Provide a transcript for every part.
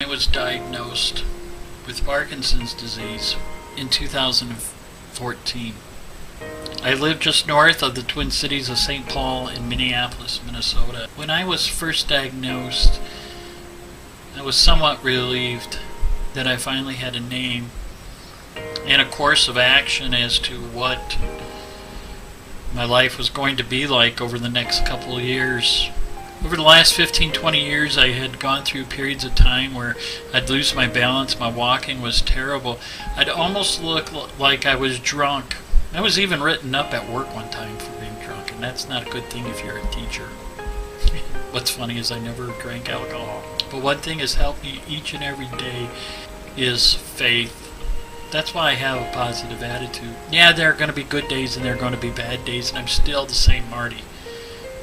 I was diagnosed with Parkinson's disease in 2014. I live just north of the Twin Cities of St. Paul in Minneapolis, Minnesota. When I was first diagnosed, I was somewhat relieved that I finally had a name and a course of action as to what my life was going to be like over the next couple of years. Over the last 15-20 years, I had gone through periods of time where I'd lose my balance, my walking was terrible. I'd almost look like I was drunk. I was even written up at work one time for being drunk, and that's not a good thing if you're a teacher. What's funny is I never drank alcohol. But one thing has helped me each and every day is faith. That's why I have a positive attitude. Yeah, there are going to be good days and there are going to be bad days, and I'm still the same Marty.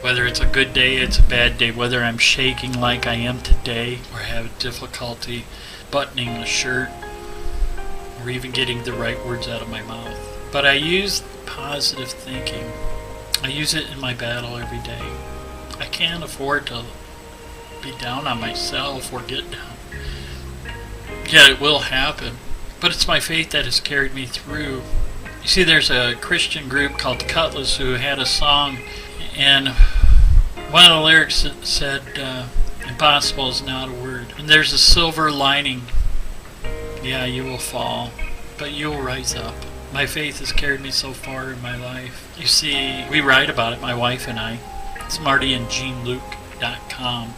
Whether it's a good day, it's a bad day, whether I'm shaking like I am today, or have difficulty buttoning a shirt, or even getting the right words out of my mouth. But I use positive thinking. I use it in my battle every day. I can't afford to be down on myself or get down. Yeah, it will happen. But it's my faith that has carried me through. You see, there's a Christian group called Cutlass who had a song, and one of the lyrics said, impossible is not a word. And there's a silver lining. Yeah, you will fall, but you will rise up. My faith has carried me so far in my life. You see, we write about it, my wife and I. It's martyandjeanluke.com.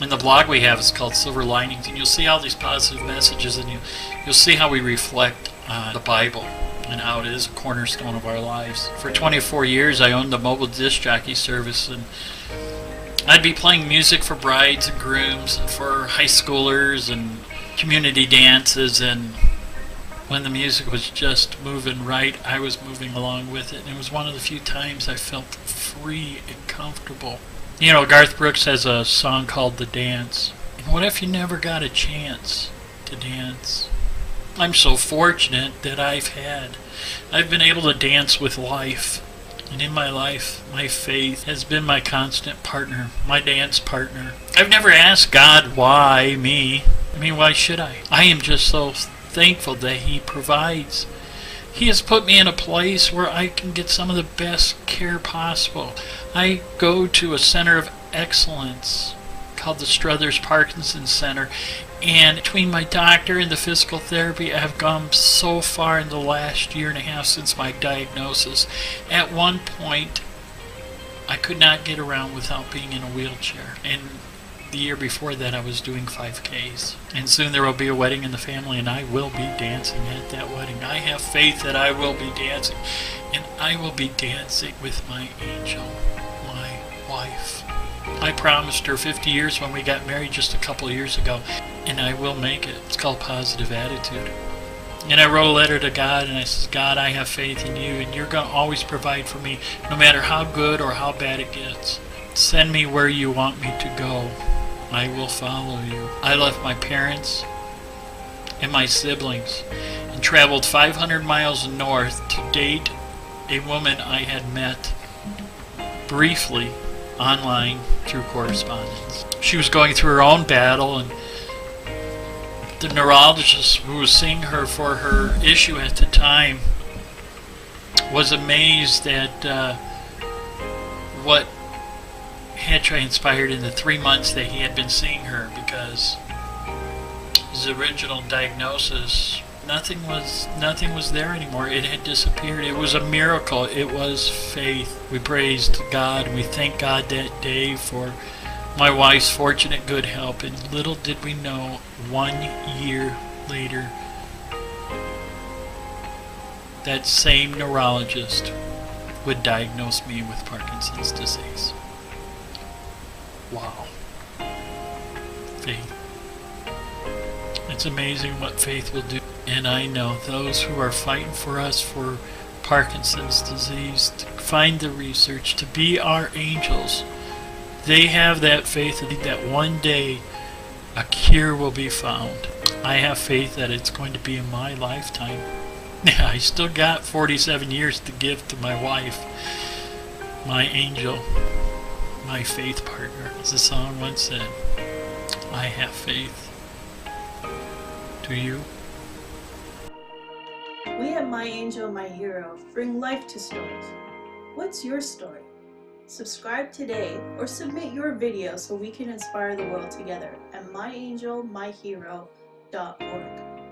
And the blog we have is called Silver Linings, and you'll see all these positive messages, and you'll see how we reflect on the Bible and how it is a cornerstone of our lives. For 24 years I owned a mobile disc jockey service, and I'd be playing music for brides and grooms and for high schoolers and community dances, and when the music was just moving right, I was moving along with it, and it was one of the few times I felt free and comfortable. You know, Garth Brooks has a song called The Dance. What if you never got a chance to dance? I'm so fortunate that I've been able to dance with life. And in my life, my faith has been my constant partner, my dance partner. I've never asked God, why me? I mean, why should I? I am just so thankful that He provides. He has put me in a place where I can get some of the best care possible. I go to a center of excellence called the Struthers Parkinson Center, and between my doctor and the physical therapy, I have gone so far in the last year and a half since my diagnosis. At one point, I could not get around without being in a wheelchair, and the year before that I was doing 5Ks. And soon there will be a wedding in the family, and I will be dancing at that wedding. I have faith that I will be dancing, and I will be dancing with my angel, my wife. I promised her 50 years when we got married just a couple of years ago, and I will make it. It's called positive attitude. And I wrote a letter to God, and I said, God, I have faith in you, and you're going to always provide for me, no matter how good or how bad it gets. Send me where you want me to go. I will follow you. I left my parents and my siblings and traveled 500 miles north to date a woman I had met briefly online through correspondence. She was going through her own battle, and the neurologist who was seeing her for her issue at the time was amazed at what had transpired in the 3 months that he had been seeing her, because his original diagnosis, nothing was there anymore. It had disappeared. It was a miracle. It was faith. We praised God. We thanked God that day for my wife's fortunate good health, and little did we know, 1 year later, that same neurologist would diagnose me with Parkinson's disease. Wow. Faith. It's amazing what faith will do. And I know those who are fighting for us for Parkinson's disease, to find the research, to be our angels, they have that faith that one day a cure will be found. I have faith that it's going to be in my lifetime. Yeah, I still got 47 years to give to my wife, my angel, my faith partner. As the song once said, I have faith to you. We at My Angel, My Hero bring life to stories. What's your story? Subscribe today or submit your video so we can inspire the world together at myangelmyhero.org.